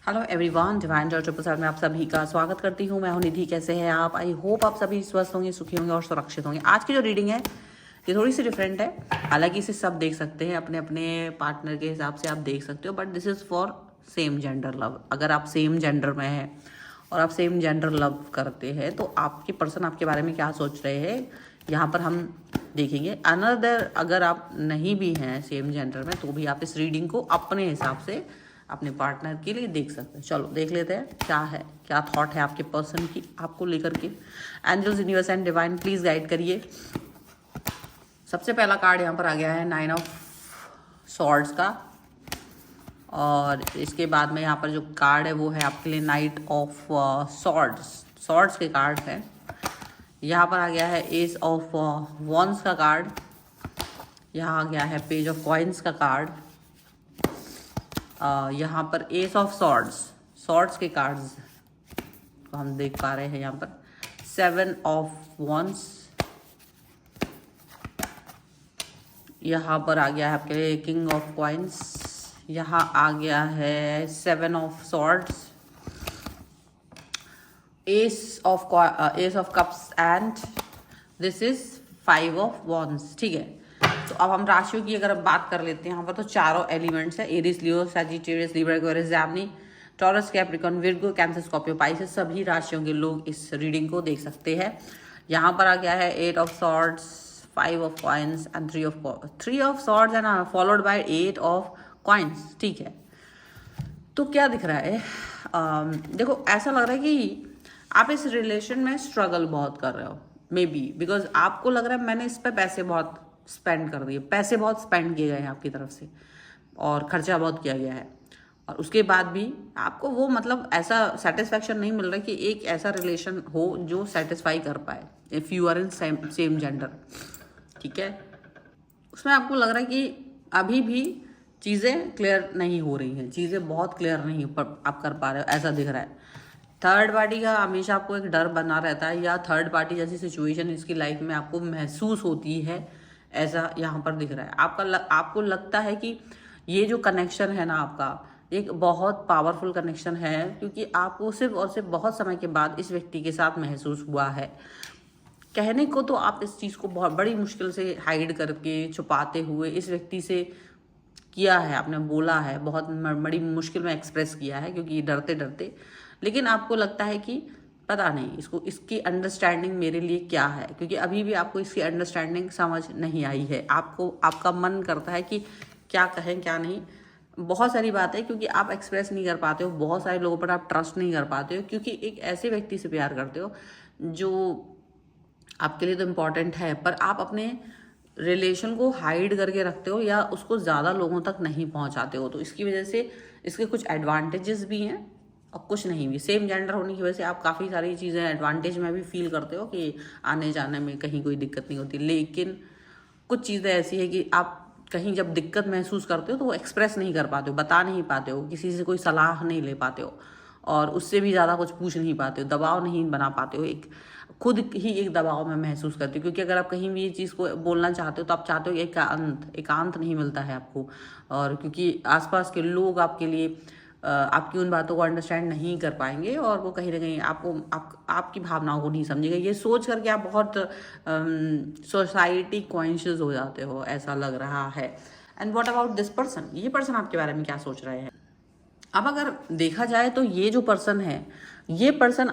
Hello everyone, divine Joy triple seven में आप सभी का स्वागत करती हूँ। मैं हूँ निधि। कैसे हैं आप? आई होप आप सभी स्वस्थ होंगे, सुखी होंगे और सुरक्षित होंगे। आज की जो रीडिंग है ये थोड़ी सी डिफरेंट है। हालांकि इसे सब देख सकते हैं, अपने अपने पार्टनर के हिसाब से आप देख सकते हो, but this is for same gender love. अगर आप सेम जेंडर में हैं और आप सेम जेंडर लव करते हैं तो आपके पर्सन आपके बारे में क्या सोच रहे हैं यहाँ पर हम देखेंगे। अनदर अगर आप नहीं भी हैं सेम जेंडर में तो भी आप इस रीडिंग को अपने हिसाब से अपने पार्टनर के लिए देख सकते हैं। चलो देख लेते हैं क्या है, क्या थॉट है आपके पर्सन की आपको लेकर के। Angels, universe and divine please guide करिए। सबसे पहला कार्ड यहाँ पर आ गया है 9 ऑफ सॉर्ड्स का, और इसके बाद में यहाँ पर जो कार्ड है वो है आपके लिए नाइट ऑफ सॉर्ड्स के कार्ड है। यहाँ पर आ गया है एस ऑफ वॉन्स का कार्ड, यहाँ आ गया है पेज ऑफ कॉइन्स का कार्ड, यहाँ पर एस ऑफ सॉर्ड्स के कार्ड्स को हम देख पा रहे हैं। यहाँ पर 7 ऑफ वॉन्स, यहाँ पर आ गया है आपके लिए किंग ऑफ कॉइन्स, यहाँ आ गया है 7 of swords, S of cups and this is 5 of wands. ठीक है, तो अब हम राशियों की अगर बात कर लेते हैं यहाँ पर, तो चारों एलिमेंट्स है Aries, Leo, Sagittarius, Libra, Aquarius, Gemini, Taurus, Capricorn, Virgo, Cancer, Scorpio, Pisces, सभी राशियों के लोग इस रीडिंग को देख सकते हैं। यहाँ पर आ गया है 8 of swords, 5 of coins and 3 of swords and followed by 8 of coins. ठीक है, तो क्या दिख रहा है? देखो, ऐसा लग रहा है कि आप इस रिलेशन में स्ट्रगल बहुत कर रहे हो, मे बी बिकॉज आपको लग रहा है मैंने इस पर पैसे बहुत स्पेंड कर दिए, पैसे बहुत स्पेंड किए गए हैं आपकी तरफ से और खर्चा बहुत किया गया है, और उसके बाद भी आपको वो मतलब ऐसा सेटिस्फैक्शन नहीं मिल रहा कि एक ऐसा रिलेशन हो जो सेटिस्फाई कर पाए if you are in same gender. ठीक है, उसमें आपको लग रहा है कि अभी भी चीज़ें क्लियर नहीं हो रही हैं, चीज़ें बहुत क्लियर नहीं आप कर पा रहे हो, ऐसा दिख रहा है। थर्ड पार्टी का हमेशा आपको एक डर बना रहता है, या थर्ड पार्टी जैसी सिचुएशन इसकी लाइफ में आपको महसूस होती है, ऐसा यहाँ पर दिख रहा है। आपको लगता है कि ये जो कनेक्शन है ना आपका, एक बहुत पावरफुल कनेक्शन है, क्योंकि आपको सिर्फ और सिर्फ बहुत समय के बाद इस व्यक्ति के साथ महसूस हुआ है। कहने को तो आप इस चीज़ को बहुत बड़ी मुश्किल से हाइड करके छुपाते हुए इस व्यक्ति से किया है, आपने बोला है, बहुत बड़ी मुश्किल में एक्सप्रेस किया है क्योंकि डरते डरते, लेकिन आपको लगता है कि पता नहीं इसकी अंडरस्टैंडिंग मेरे लिए क्या है, क्योंकि अभी भी आपको इसकी अंडरस्टैंडिंग समझ नहीं आई है। आपका मन करता है कि क्या कहें क्या नहीं, बहुत सारी बातें, क्योंकि आप एक्सप्रेस नहीं कर पाते हो, बहुत सारे लोगों पर आप ट्रस्ट नहीं कर पाते हो, क्योंकि एक ऐसे व्यक्ति से प्यार करते हो जो आपके लिए तो इम्पॉर्टेंट है, पर आप अपने रिलेशन को हाइड करके रखते हो या उसको ज़्यादा लोगों तक नहीं पहुंचाते हो। तो इसकी वजह से इसके कुछ एडवांटेजेस भी हैं और कुछ नहीं भी। सेम जेंडर होने की वजह से आप काफ़ी सारी चीज़ें एडवांटेज में भी फील करते हो कि आने जाने में कहीं कोई दिक्कत नहीं होती, लेकिन कुछ चीज़ें ऐसी है कि आप कहीं जब दिक्कत महसूस करते हो तो वो एक्सप्रेस नहीं कर पाते हो, बता नहीं पाते हो, किसी से कोई सलाह नहीं ले पाते हो, और उससे भी ज़्यादा कुछ पूछ नहीं पाते हो, दबाव नहीं बना पाते हो, एक खुद ही एक दबाव में महसूस करते हो। क्योंकि अगर आप कहीं भी ये चीज़ को बोलना चाहते हो तो आप चाहते हो एकांत नहीं मिलता है आपको, और क्योंकि आसपास के लोग आपके लिए आपकी उन बातों को अंडरस्टैंड नहीं कर पाएंगे और वो कहीं ना कहीं आपकी भावनाओं को नहीं समझेगा। ये सोच करके आप बहुत सोसाइटी कॉन्शियस हो जाते हो, ऐसा लग रहा है। And what about this person? ये पर्सन आपके बारे में क्या सोच रहे हैं? अब अगर देखा जाए तो ये जो पर्सन है, ये पर्सन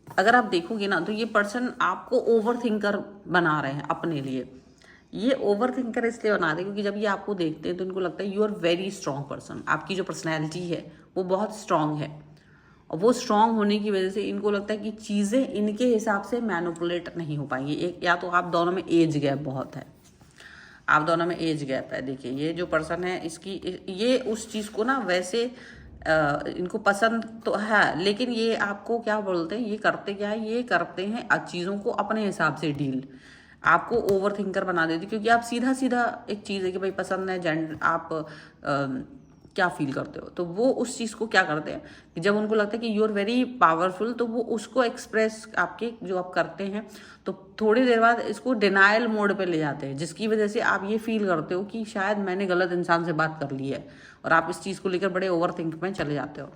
अगर आप देखोगे ना तो ये पर्सन आपको ओवर थिंकर बना रहे हैं अपने लिए। ये ओवर थिंकर इसलिए बना रहे हैं क्योंकि जब ये आपको देखते हैं तो इनको लगता है you are very strong person. आपकी जो पर्सनैलिटी है वो बहुत स्ट्रॉन्ग है, और वो स्ट्रॉन्ग होने की वजह से इनको लगता है कि चीज़ें इनके हिसाब से मैनिपुलेट नहीं हो पाएंगी। एक या तो आप दोनों में एज गैप बहुत है, आप दोनों में एज गैप है। देखिए, ये जो पर्सन है ये उस चीज़ को ना वैसे इनको पसंद तो है, लेकिन ये आपको क्या बोलते हैं, ये करते क्या है, ये करते हैं चीज़ों को अपने हिसाब से डील, आपको ओवर थिंकर बना देती, क्योंकि आप सीधा सीधा एक चीज़ है कि भाई पसंद है जेंडर, आप क्या फील करते हो। तो वो उस चीज़ को क्या करते हैं कि जब उनको लगता है कि यू आर वेरी पावरफुल, तो वो उसको एक्सप्रेस आपके जो आप करते हैं, तो थोड़ी देर बाद इसको डिनायल मोड पे ले जाते हैं, जिसकी वजह से आप ये फील करते हो कि शायद मैंने गलत इंसान से बात कर ली है, और आप इस चीज़ को लेकर बड़े ओवर थिंक में चले जाते हो।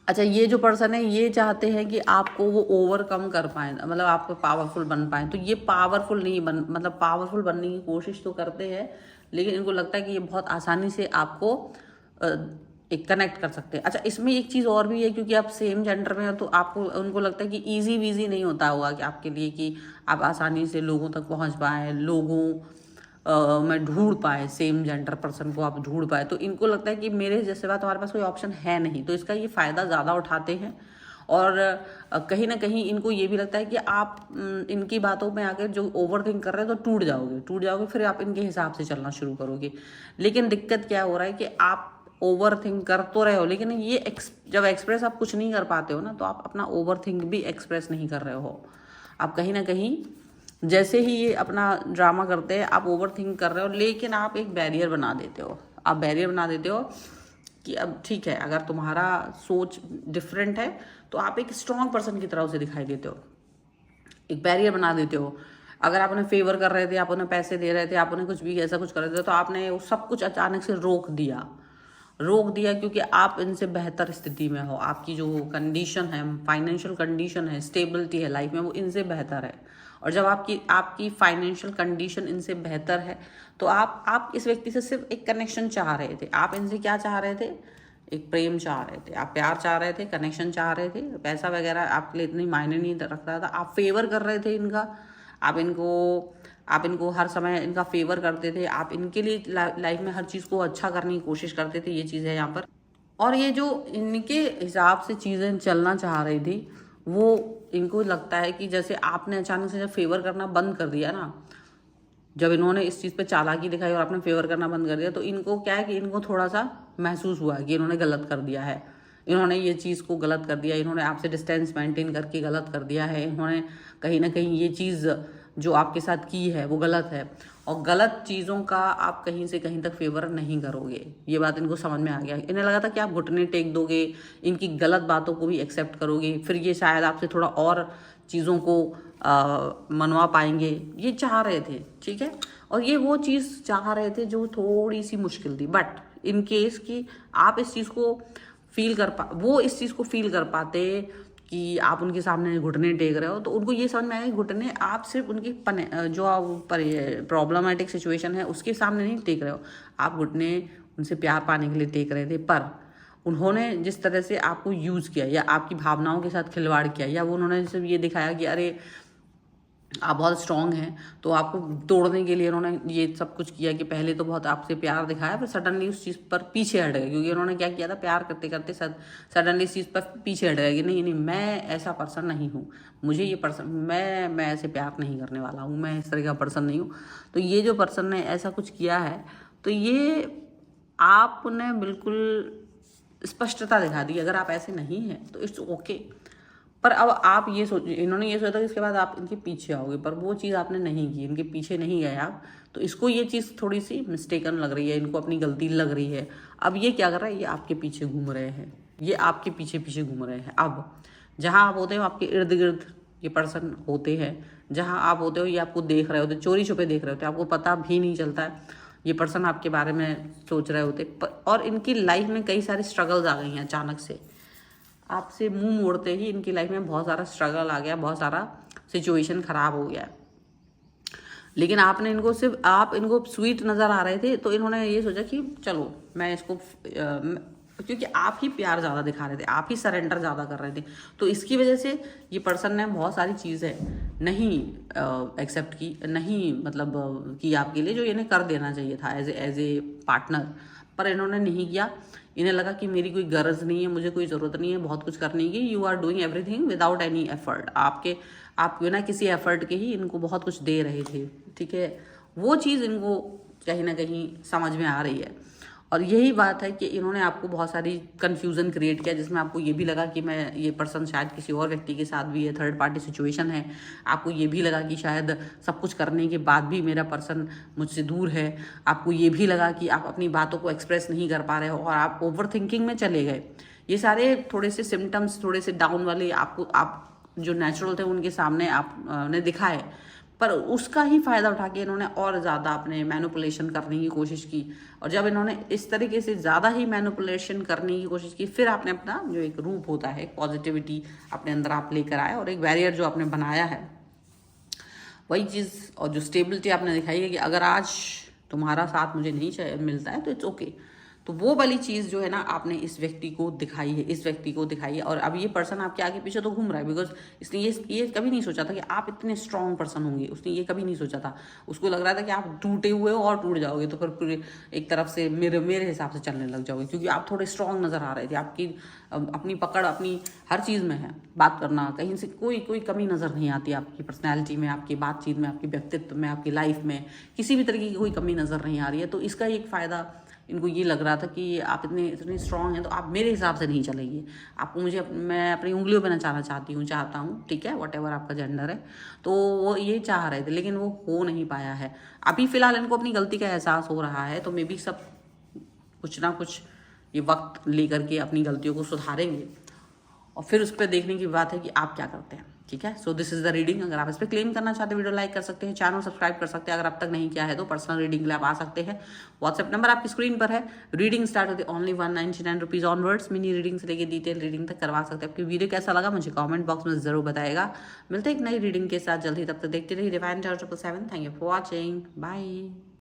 अच्छा, ये जो पर्सन है ये चाहते हैं कि आपको वो ओवरकम कर पाए, मतलब आप पावरफुल बन पाए। तो ये पावरफुल नहीं बन, मतलब पावरफुल बनने की कोशिश तो करते हैं, लेकिन इनको लगता है कि ये बहुत आसानी से आपको एक कनेक्ट कर सकते हैं। अच्छा, इसमें एक चीज़ और भी है, क्योंकि आप सेम जेंडर में हो तो आपको उनको लगता है कि ईजी वीजी नहीं होता होगा कि आपके लिए कि आप आसानी से लोगों तक पहुंच पाए, लोगों में ढूंढ पाए, सेम जेंडर पर्सन को आप ढूंढ पाए। तो इनको लगता है कि मेरे जैसे बात हमारे पास कोई ऑप्शन है नहीं, तो इसका ये फ़ायदा ज़्यादा उठाते हैं। और कहीं ना कहीं इनको ये भी लगता है कि आप इनकी बातों में आकर जो ओवर थिंक कर रहे हैं तो टूट जाओगे, फिर आप इनके हिसाब से चलना शुरू करोगे। लेकिन दिक्कत क्या हो रहा है कि आप ओवर थिंक कर तो रहे हो, लेकिन ये जब एक्सप्रेस आप कुछ नहीं कर पाते हो ना, तो आप अपना ओवर थिंक भी एक्सप्रेस नहीं कर रहे हो। आप कहीं ना कहीं जैसे ही ये अपना ड्रामा करते हैं, आप ओवर थिंक कर रहे हो, लेकिन आप एक बैरियर बना देते हो। आप बैरियर बना देते हो कि अब ठीक है, अगर तुम्हारा सोच डिफरेंट है तो आप एक स्ट्रॉन्ग पर्सन की तरह उसे दिखाई देते हो, एक बैरियर बना देते हो। अगर आप उन्हें फेवर कर रहे थे, आप उन्हें पैसे दे रहे थे, आप उन्हें कुछ भी ऐसा कुछ कर रहे थे, तो आपने वो सब कुछ अचानक से रोक दिया, क्योंकि आप इनसे बेहतर स्थिति में हो। आपकी जो कंडीशन है, फाइनेंशियल कंडीशन है, स्टेबिलिटी है लाइफ में, वो इनसे बेहतर है। और जब आपकी फाइनेंशियल कंडीशन इनसे बेहतर है, तो आप इस व्यक्ति से सिर्फ एक कनेक्शन चाह रहे थे। आप इनसे क्या चाह रहे थे? एक प्रेम चाह रहे थे, आप प्यार चाह रहे थे, कनेक्शन चाह रहे थे। पैसा वगैरह आपके लिए इतनी मायने नहीं रख रहा था। आप फेवर कर रहे थे इनका, आप इनको हर समय इनका फेवर करते थे, आप इनके लिए लाइफ में हर चीज़ को अच्छा करने की कोशिश करते थे। ये चीज़ है यहाँ पर। और ये जो इनके हिसाब से चीज़ें चलना चाह रही थी, वो इनको लगता है कि जैसे आपने अचानक से जब फेवर करना बंद कर दिया ना, जब इन्होंने इस चीज़ पे चालाकी दिखाई और आपने फेवर करना बंद कर दिया, तो इनको क्या है कि इनको थोड़ा सा महसूस हुआ कि इन्होंने गलत कर दिया है, इन्होंने ये चीज़ को गलत कर दिया, इन्होंने आपसे डिस्टेंस मेंटेन करके गलत कर दिया है, इन्होंने कहीं ना कहीं ये चीज़ जो आपके साथ की है वो गलत है। और गलत चीज़ों का आप कहीं से कहीं तक फेवर नहीं करोगे, ये बात इनको समझ में आ गया। इन्हें लगा था कि आप घुटने टेक दोगे, इनकी गलत बातों को भी एक्सेप्ट करोगे, फिर ये शायद आपसे थोड़ा और चीज़ों को मनवा पाएंगे, ये चाह रहे थे, ठीक है। और ये वो चीज़ चाह रहे थे जो थोड़ी सी मुश्किल थी। बट इन केस कि आप इस चीज़ को वो इस चीज़ को फील कर पाते कि आप उनके सामने घुटने टेक रहे हो, तो उनको ये समझ में आया कि घुटने आप सिर्फ उनकी जो प्रॉब्लमेटिक सिचुएशन है उसके सामने नहीं टेक रहे हो, आप घुटने उनसे प्यार पाने के लिए टेक रहे थे। पर उन्होंने जिस तरह से आपको यूज़ किया, या आपकी भावनाओं के साथ खिलवाड़ किया, या वो उन्होंने सिर्फ ये दिखाया कि अरे आप बहुत स्ट्रांग हैं, तो आपको तोड़ने के लिए उन्होंने ये सब कुछ किया कि पहले तो बहुत आपसे प्यार दिखाया, फिर सडनली उस चीज़ पर पीछे हट गए। क्योंकि उन्होंने क्या किया था, प्यार करते करते सडनली इस चीज़ पर पीछे हट गए कि नहीं, मैं ऐसा पर्सन नहीं हूँ, मुझे ये पर्सन, मैं ऐसे प्यार नहीं करने वाला हूँ, मैं इस तरह का पर्सन नहीं हूँ। तो ये जो पर्सन ने ऐसा कुछ किया है, तो ये आपने बिल्कुल स्पष्टता दिखा दी, अगर आप ऐसे नहीं हैं तो इट्स ओके। पर अब आप ये इन्होंने ये सोचा कि इसके बाद आप इनके पीछे आओगे, पर वो चीज़ आपने नहीं की, इनके पीछे नहीं गए आप। तो इसको ये चीज़ थोड़ी सी मिस्टेकन लग रही है, इनको अपनी गलती लग रही है। अब ये क्या कर रहा है, ये आपके पीछे घूम रहे हैं, ये आपके पीछे पीछे घूम रहे हैं। अब जहाँ आप होते हो, आपके इर्द गिर्द ये पर्सन होते हैं, जहाँ आप होते हो ये आपको देख रहे होते, चोरी छुपे देख रहे होते, आपको पता भी नहीं चलता है ये पर्सन आपके बारे में सोच रहे होते। और इनकी लाइफ में कई सारी स्ट्रगल्स आ गई हैं अचानक से, आपसे मुंह मोड़ते ही इनकी लाइफ में बहुत सारा स्ट्रगल आ गया, बहुत सारा सिचुएशन खराब हो गया। लेकिन आपने इनको सिर्फ, आप इनको स्वीट नज़र आ रहे थे, तो इन्होंने ये सोचा कि चलो मैं इसको, क्योंकि आप ही प्यार ज़्यादा दिखा रहे थे, आप ही सरेंडर ज़्यादा कर रहे थे, तो इसकी वजह से ये पर्सन ने बहुत सारी चीज़ें नहीं एक्सेप्ट की, नहीं मतलब की आपके लिए, जो इन्हें कर देना चाहिए था एज ए पार्टनर, पर इन्होंने नहीं किया। इन्हें लगा कि मेरी कोई गरज नहीं है, मुझे कोई ज़रूरत नहीं है बहुत कुछ करने की, you are doing everything without any effort. आप बिना किसी एफर्ट के ही इनको बहुत कुछ दे रहे थे, ठीक है। वो चीज़ इनको कहीं ना कहीं समझ में आ रही है। और यही बात है कि इन्होंने आपको बहुत सारी कन्फ्यूज़न क्रिएट किया, जिसमें आपको ये भी लगा कि मैं ये पर्सन शायद किसी और व्यक्ति के साथ भी है, थर्ड पार्टी सिचुएशन है। आपको ये भी लगा कि शायद सब कुछ करने के बाद भी मेरा पर्सन मुझसे दूर है। आपको ये भी लगा कि आप अपनी बातों को एक्सप्रेस नहीं कर पा रहे हो और आप ओवर थिंकिंग में चले गए। ये सारे थोड़े से सिम्टम्स, थोड़े से डाउन वाले आपको, आप जो नेचुरल थे उनके सामने आपने दिखाए, पर उसका ही फ़ायदा उठा के इन्होंने और ज़्यादा अपने मैनिपुलेशन करने की कोशिश की। और जब इन्होंने इस तरीके से ज़्यादा ही मैनिपुलेशन करने की कोशिश की, फिर आपने अपना जो एक रूप होता है, पॉजिटिविटी अपने अंदर आप लेकर आए और एक बैरियर जो आपने बनाया है, वही चीज़ और जो स्टेबिलिटी आपने दिखाई है कि अगर आज तुम्हारा साथ मुझे नहीं मिलता है तो इट्स ओके। तो वो वाली चीज़ जो है ना, आपने इस व्यक्ति को दिखाई है, इस व्यक्ति को दिखाई है। और अब ये पर्सन आपके आगे पीछे तो घूम रहा है, बिकॉज इसने ये कभी नहीं सोचा था कि आप इतने स्ट्रॉन्ग पर्सन होंगे। उसने ये कभी नहीं सोचा था। उसको लग रहा था कि आप टूटे हुए हो और टूट जाओगे, तो फिर पूरे एक तरफ से मेरे हिसाब से चलने लग जाओगे, क्योंकि आप थोड़े स्ट्रॉन्ग नज़र आ रहे थे। आपकी अपनी पकड़ अपनी हर चीज़ में है, बात करना कहीं से कोई कमी नज़र नहीं आती। आपकी पर्सनैलिटी में, आपकी बातचीत में, आपके व्यक्तित्व में, आपकी लाइफ में किसी भी तरीके की कोई कमी नज़र नहीं आ रही है। तो इसका एक फ़ायदा इनको ये लग रहा था कि आप इतने स्ट्रांग हैं, तो आप मेरे हिसाब से नहीं चलेंगे। आपको मैं अपनी उंगलियों पे नचाना चाहता हूँ, ठीक है, वॉटेवर आपका जेंडर है। तो वो ये चाह रहे थे, लेकिन वो हो नहीं पाया है। अभी फ़िलहाल इनको अपनी गलती का एहसास हो रहा है, तो मे बी सब कुछ ना कुछ ये वक्त लेकर के अपनी गलतियों को सुधारेंगे। और फिर उस पर देखने की बात है कि आप क्या करते हैं, ठीक है। So this is the reading. अगर आप इस पर क्लेम करना चाहते हैं, वीडियो लाइक कर सकते हैं, चैनल सब्सक्राइब कर सकते हैं। अगर अब तक नहीं किया है तो पर्सनल रीडिंग के लिए आप आ सकते हैं। व्हाट्सएप नंबर आपकी स्क्रीन पर है। रीडिंग स्टार्ट होती है only 199 rupees onwards. Mini reading से लेकर डिटेल रीडिंग तक करवा सकते हैं। आपकी वीडियो कैसा लगा मुझे कॉमेंट बॉक्स में जरूर बताएगा। मिलते हैं एक नई रीडिंग के साथ जल्दी, तब तक देखते रहिए divine tower 777। Thank you for watching, bye.